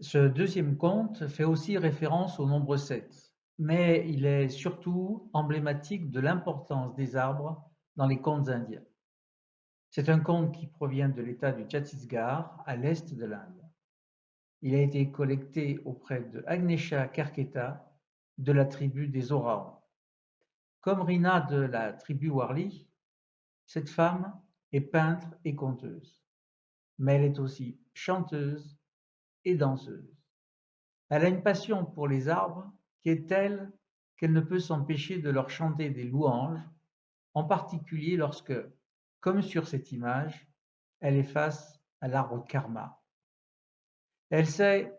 Ce deuxième conte fait aussi référence au nombre 7, mais il est surtout emblématique de l'importance des arbres dans les contes indiens. C'est un conte qui provient de l'État du Chhattisgarh, à l'est de l'Inde. Il a été collecté auprès de Agnesha Karketa de la tribu des Oraons. Comme Rina de la tribu Warli, cette femme est peintre et conteuse, mais elle est aussi chanteuse et danseuse. Elle a une passion pour les arbres qui est telle qu'elle ne peut s'empêcher de leur chanter des louanges, en particulier lorsque, comme sur cette image, elle est face à l'arbre karma. Elle sait,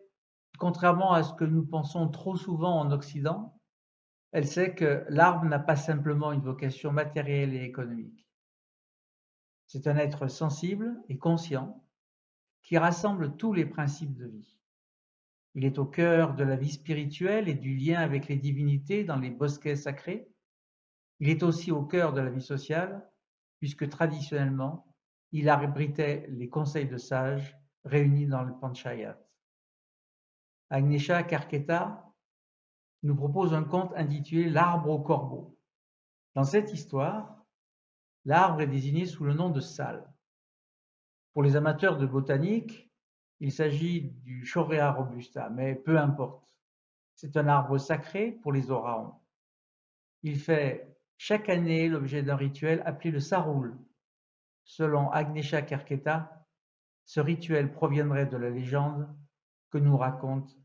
contrairement à ce que nous pensons trop souvent en Occident, elle sait que l'arbre n'a pas simplement une vocation matérielle et économique. C'est un être sensible et conscient qui rassemble tous les principes de vie. Il est au cœur de la vie spirituelle et du lien avec les divinités dans les bosquets sacrés. Il est aussi au cœur de la vie sociale, puisque traditionnellement, il abritait les conseils de sages réunis dans le Panchayat. Agnesha Karketa nous propose un conte intitulé L'arbre au corbeau. Dans cette histoire, l'arbre est désigné sous le nom de Sal. Pour les amateurs de botanique, il s'agit du Shorea robusta, mais peu importe. C'est un arbre sacré pour les Oraons. Il fait chaque année l'objet d'un rituel appelé le Sarul. Selon Agnesha Karketa, ce rituel proviendrait de la légende que nous raconte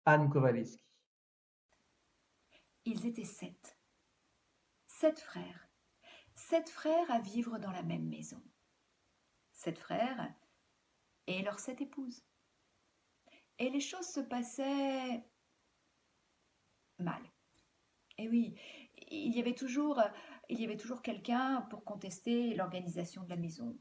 Anne Kowaleski. Ils étaient 7. 7 frères. 7 frères à vivre dans la même maison. 7 frères et leurs 7 épouses. Et les choses se passaient mal. Et oui, il y avait toujours, il y avait toujours quelqu'un pour contester l'organisation de la maison,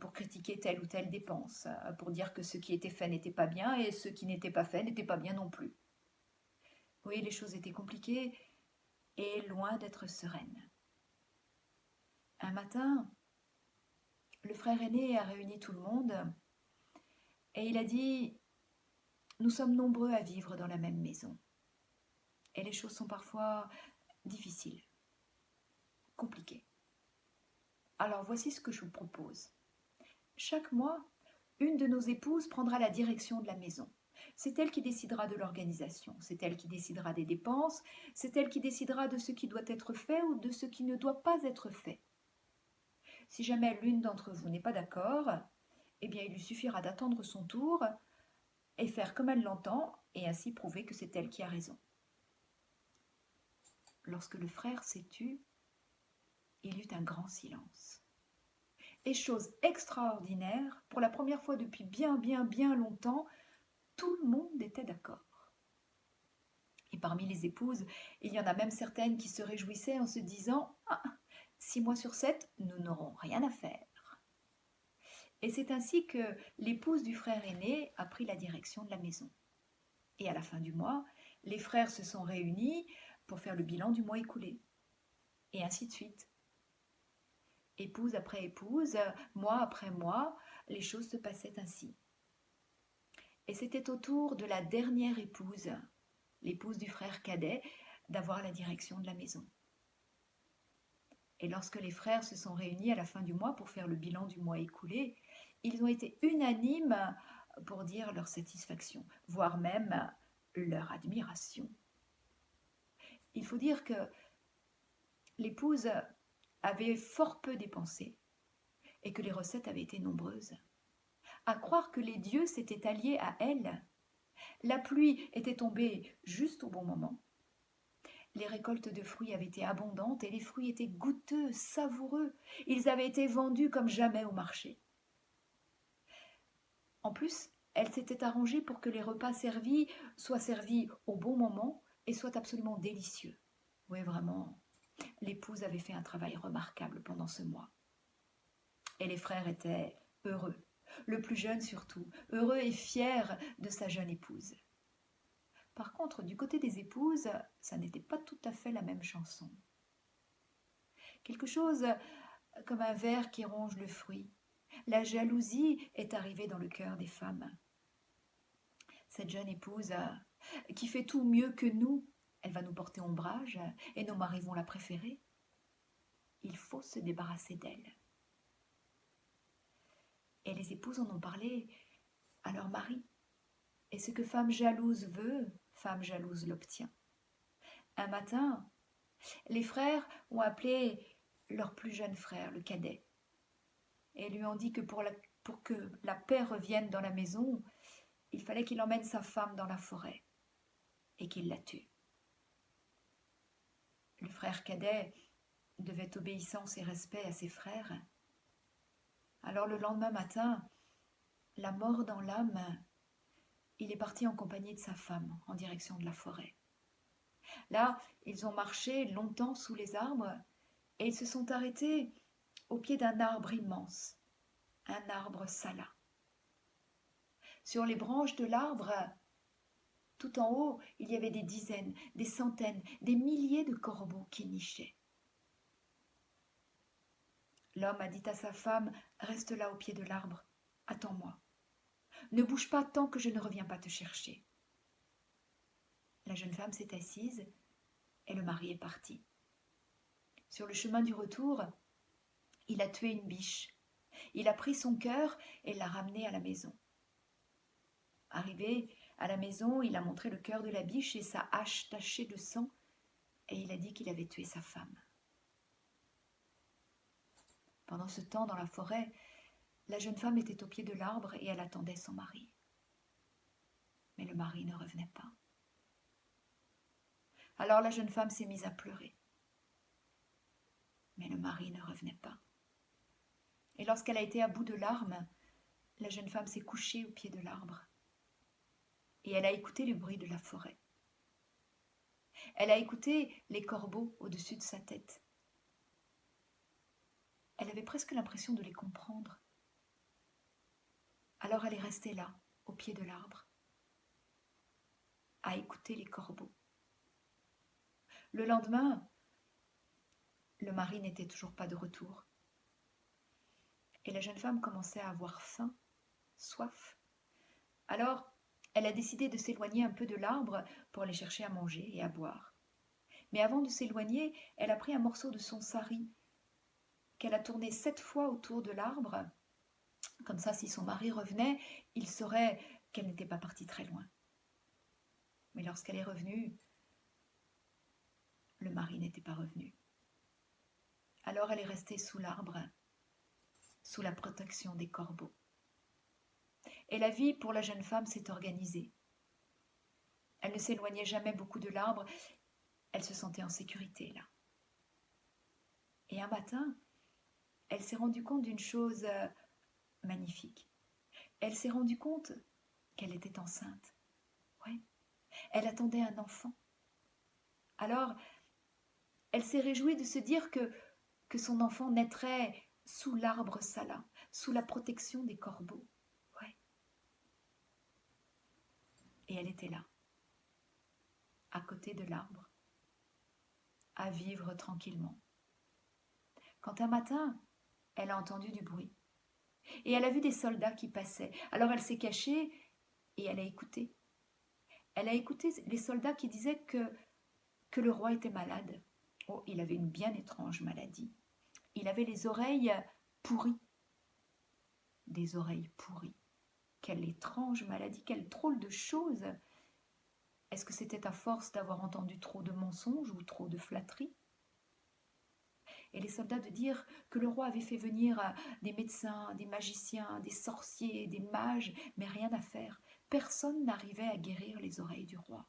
pour critiquer telle ou telle dépense, pour dire que ce qui était fait n'était pas bien et ce qui n'était pas fait n'était pas bien non plus. Oui, les choses étaient compliquées et loin d'être sereines. Un matin, le frère aîné a réuni tout le monde et il a dit: nous sommes nombreux à vivre dans la même maison. Et les choses sont parfois difficiles, compliquées. Alors voici ce que je vous propose. Chaque mois, une de nos épouses prendra la direction de la maison. C'est elle qui décidera de l'organisation, c'est elle qui décidera des dépenses, c'est elle qui décidera de ce qui doit être fait ou de ce qui ne doit pas être fait. Si jamais l'une d'entre vous n'est pas d'accord, eh bien il lui suffira d'attendre son tour et faire comme elle l'entend et ainsi prouver que c'est elle qui a raison. Lorsque le frère s'est tu, il y eut un grand silence. Et chose extraordinaire, pour la première fois depuis bien longtemps, tout le monde était d'accord. Et parmi les épouses, il y en a même certaines qui se réjouissaient en se disant: ah, 6 mois sur 7, nous n'aurons rien à faire. Et c'est ainsi que l'épouse du frère aîné a pris la direction de la maison. Et à la fin du mois, les frères se sont réunis pour faire le bilan du mois écoulé. Et ainsi de suite. Épouse après épouse, mois après mois, les choses se passaient ainsi. Et c'était au tour de la dernière épouse, l'épouse du frère cadet, d'avoir la direction de la maison. Et lorsque les frères se sont réunis à la fin du mois pour faire le bilan du mois écoulé, ils ont été unanimes pour dire leur satisfaction, voire même leur admiration. Il faut dire que l'épouse avait fort peu dépensé et que les recettes avaient été nombreuses. À croire que les dieux s'étaient alliés à elle. La pluie était tombée juste au bon moment. Les récoltes de fruits avaient été abondantes et les fruits étaient goûteux, savoureux. Ils avaient été vendus comme jamais au marché. En plus, elle s'était arrangée pour que les repas servis soient servis au bon moment et soient absolument délicieux. Oui, vraiment, l'épouse avait fait un travail remarquable pendant ce mois. Et les frères étaient heureux, le plus jeune surtout, heureux et fier de sa jeune épouse. Par contre, du côté des épouses, ça n'était pas tout à fait la même chanson. Quelque chose comme un ver qui ronge le fruit. La jalousie est arrivée dans le cœur des femmes. cette jeune épouse qui fait tout mieux que nous, elle va nous porter ombrage et nos maris vont la préférer. Il faut se débarrasser d'elle. Et les épouses en ont parlé à leur mari. Et ce que femme jalouse veut, femme jalouse l'obtient. Un matin, les frères ont appelé leur plus jeune frère, le cadet, et lui ont dit que pour que la paix revienne dans la maison, il fallait qu'il emmène sa femme dans la forêt et qu'il la tue. Le frère cadet devait obéissance et respect à ses frères. Alors le lendemain matin, la mort dans l'âme, il est parti en compagnie de sa femme en direction de la forêt. Là, ils ont marché longtemps sous les arbres et ils se sont arrêtés au pied d'un arbre immense, un arbre sala. Sur les branches de l'arbre, tout en haut, il y avait des dizaines, des centaines, des milliers de corbeaux qui nichaient. L'homme a dit à sa femme, « Reste là au pied de l'arbre, attends-moi. Ne bouge pas tant que je ne reviens pas te chercher. » La jeune femme s'est assise et le mari est parti. Sur le chemin du retour, il a tué une biche. Il a pris son cœur et l'a ramené à la maison. Arrivé à la maison, il a montré le cœur de la biche et sa hache tachée de sang et il a dit qu'il avait tué sa femme. Pendant ce temps, dans la forêt, la jeune femme était au pied de l'arbre et elle attendait son mari. Mais le mari ne revenait pas. Alors la jeune femme s'est mise à pleurer. Mais le mari ne revenait pas. Et lorsqu'elle a été à bout de larmes, la jeune femme s'est couchée au pied de l'arbre. Et elle a écouté le bruit de la forêt. Elle a écouté les corbeaux au-dessus de sa tête. Elle avait presque l'impression de les comprendre. Alors elle est restée là, au pied de l'arbre, à écouter les corbeaux. Le lendemain, le mari n'était toujours pas de retour. Et la jeune femme commençait à avoir faim, soif. Alors, elle a décidé de s'éloigner un peu de l'arbre pour aller chercher à manger et à boire. Mais avant de s'éloigner, elle a pris un morceau de son sari qu'elle a tourné 7 fois autour de l'arbre. Comme ça, si son mari revenait, il saurait qu'elle n'était pas partie très loin. Mais lorsqu'elle est revenue, le mari n'était pas revenu. Alors elle est restée sous l'arbre, sous la protection des corbeaux. Et la vie pour la jeune femme s'est organisée. Elle ne s'éloignait jamais beaucoup de l'arbre, elle se sentait en sécurité là. Et un matin, elle s'est rendue compte d'une chose magnifique. Elle s'est rendue compte qu'elle était enceinte. Oui, elle attendait un enfant. Alors, elle s'est réjouie de se dire que son enfant naîtrait sous l'arbre sala, sous la protection des corbeaux. Ouais. Et elle était là, à côté de l'arbre, à vivre tranquillement. Quand un matin, elle a entendu du bruit. Et elle a vu des soldats qui passaient. Alors elle s'est cachée et elle a écouté. Elle a écouté les soldats qui disaient que le roi était malade. Oh, il avait une bien étrange maladie. Il avait les oreilles pourries. Des oreilles pourries. Quelle étrange maladie, quelle drôle de chose. Est-ce que c'était à force d'avoir entendu trop de mensonges ou trop de flatteries? Et les soldats de dire que le roi avait fait venir des médecins, des magiciens, des sorciers, des mages, mais rien à faire. Personne n'arrivait à guérir les oreilles du roi.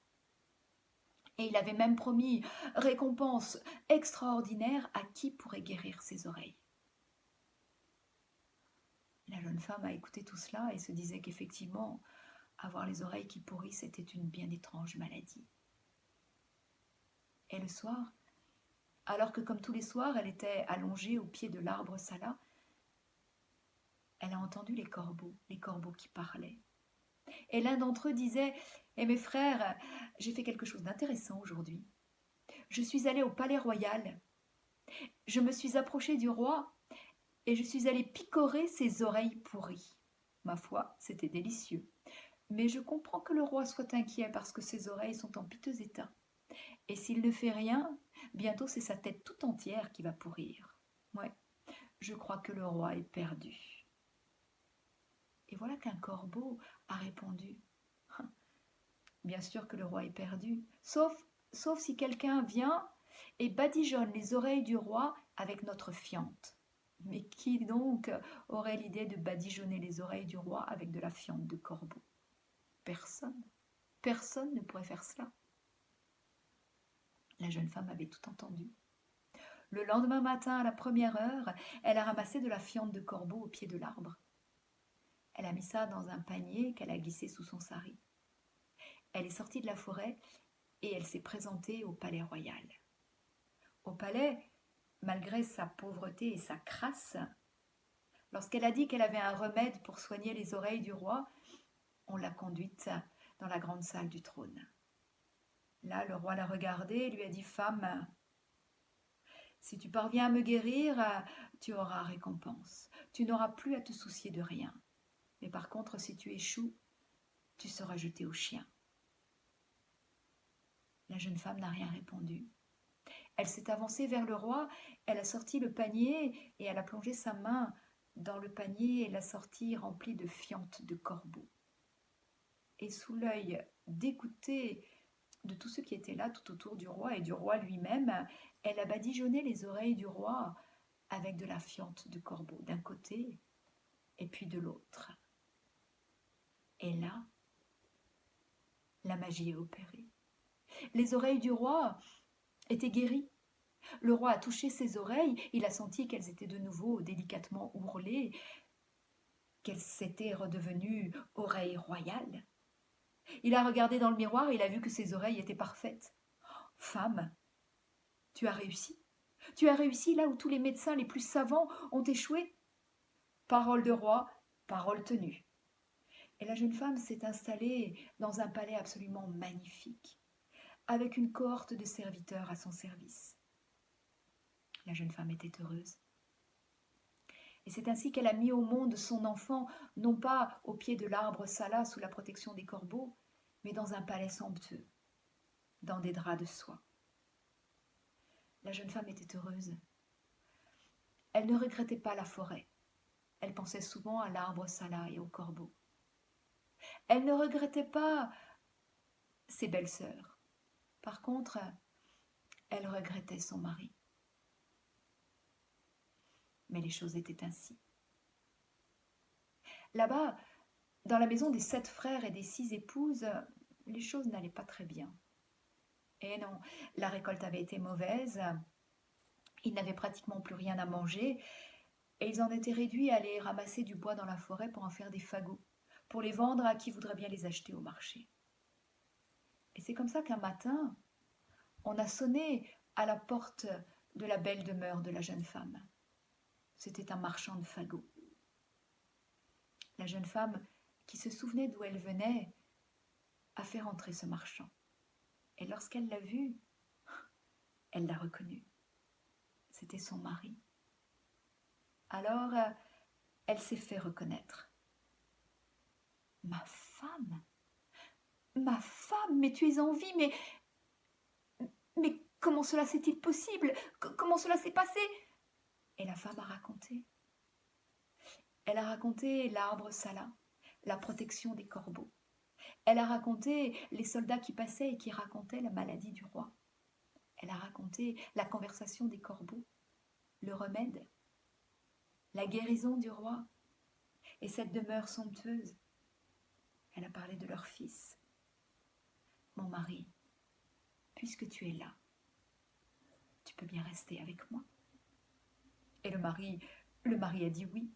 Et il avait même promis récompense extraordinaire à qui pourrait guérir ses oreilles. La jeune femme a écouté tout cela et se disait qu'effectivement, avoir les oreilles qui pourrissent était une bien étrange maladie. Et le soir, alors que comme tous les soirs, elle était allongée au pied de l'arbre sala, elle a entendu les corbeaux qui parlaient. Et l'un d'entre eux disait « Eh mes frères, j'ai fait quelque chose d'intéressant aujourd'hui. Je suis allée au palais royal. Je me suis approchée du roi et je suis allée picorer ses oreilles pourries. Ma foi, c'était délicieux. Mais je comprends que le roi soit inquiet parce que ses oreilles sont en piteux état. Et s'il ne fait rien, bientôt c'est sa tête tout entière qui va pourrir. Ouais, je crois que le roi est perdu. Et voilà qu'un corbeau a répondu. Bien sûr que le roi est perdu, sauf si quelqu'un vient et badigeonne les oreilles du roi avec notre fiente. Mais qui donc aurait l'idée de badigeonner les oreilles du roi avec de la fiente de corbeau? Personne. Personne ne pourrait faire cela. La jeune femme avait tout entendu. Le lendemain matin, à la première heure, elle a ramassé de la fiente de corbeau au pied de l'arbre. Elle a mis ça dans un panier qu'elle a glissé sous son sari. Elle est sortie de la forêt et elle s'est présentée au palais royal. Au palais, malgré sa pauvreté et sa crasse, lorsqu'elle a dit qu'elle avait un remède pour soigner les oreilles du roi, on l'a conduite dans la grande salle du trône. Là, le roi l'a regardée et lui a dit « Femme, si tu parviens à me guérir, tu auras récompense. Tu n'auras plus à te soucier de rien. Mais par contre, si tu échoues, tu seras jetée aux chiens. » La jeune femme n'a rien répondu. Elle s'est avancée vers le roi, elle a sorti le panier et elle a plongé sa main dans le panier et l'a sorti rempli de fientes de corbeau. Et sous l'œil dégoûté de tous ceux qui étaient là tout autour du roi et du roi lui-même, elle a badigeonné les oreilles du roi avec de la fiente de corbeau d'un côté et puis de l'autre. Et là, la magie est opérée. Les oreilles du roi étaient guéries. Le roi a touché ses oreilles, il a senti qu'elles étaient de nouveau délicatement ourlées, qu'elles s'étaient redevenues oreilles royales. Il a regardé dans le miroir et il a vu que ses oreilles étaient parfaites. « Femme, tu as réussi. Tu as réussi là où tous les médecins les plus savants ont échoué. » Parole de roi, parole tenue. Et la jeune femme s'est installée dans un palais absolument magnifique, avec une cohorte de serviteurs à son service. La jeune femme était heureuse. Et c'est ainsi qu'elle a mis au monde son enfant, non pas au pied de l'arbre Sala sous la protection des corbeaux, mais dans un palais somptueux, dans des draps de soie. La jeune femme était heureuse. Elle ne regrettait pas la forêt. Elle pensait souvent à l'arbre Sala et aux corbeaux. Elle ne regrettait pas ses belles sœurs. Par contre, elle regrettait son mari. Mais les choses étaient ainsi. Là-bas, dans la maison des 7 frères et des 6 épouses, les choses n'allaient pas très bien. Et non, la récolte avait été mauvaise, ils n'avaient pratiquement plus rien à manger, et ils en étaient réduits à aller ramasser du bois dans la forêt pour en faire des fagots, pour les vendre à qui voudrait bien les acheter au marché. Et c'est comme ça qu'un matin, on a sonné à la porte de la belle demeure de la jeune femme. C'était un marchand de fagots. La jeune femme, qui se souvenait d'où elle venait, a fait rentrer ce marchand. Et lorsqu'elle l'a vu, elle l'a reconnu. C'était son mari. Alors, elle s'est fait reconnaître. « Ma femme, mais tu es en vie, mais comment cela s'est-il possible? Comment cela s'est passé ?» Et la femme a raconté. Elle a raconté l'arbre Sala, la protection des corbeaux. Elle a raconté les soldats qui passaient et qui racontaient la maladie du roi. Elle a raconté la conversation des corbeaux, le remède, la guérison du roi et cette demeure somptueuse. Elle a parlé de leur fils. « Mon mari, puisque tu es là, tu peux bien rester avec moi. » Et le mari a dit oui.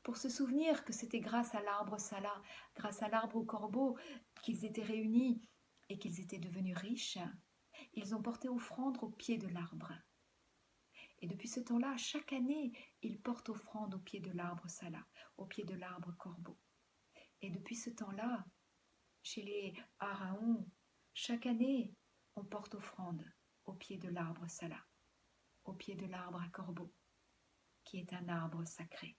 Pour se souvenir que c'était grâce à l'arbre Sala, grâce à l'arbre au corbeau, qu'ils étaient réunis et qu'ils étaient devenus riches, ils ont porté offrande au pied de l'arbre. Et depuis ce temps-là, chaque année, ils portent offrande au pied de l'arbre Sala, au pied de l'arbre corbeau. Et depuis ce temps-là, chez les Araons, chaque année, on porte offrande au pied de l'arbre Sala, au pied de l'arbre à corbeau, qui est un arbre sacré.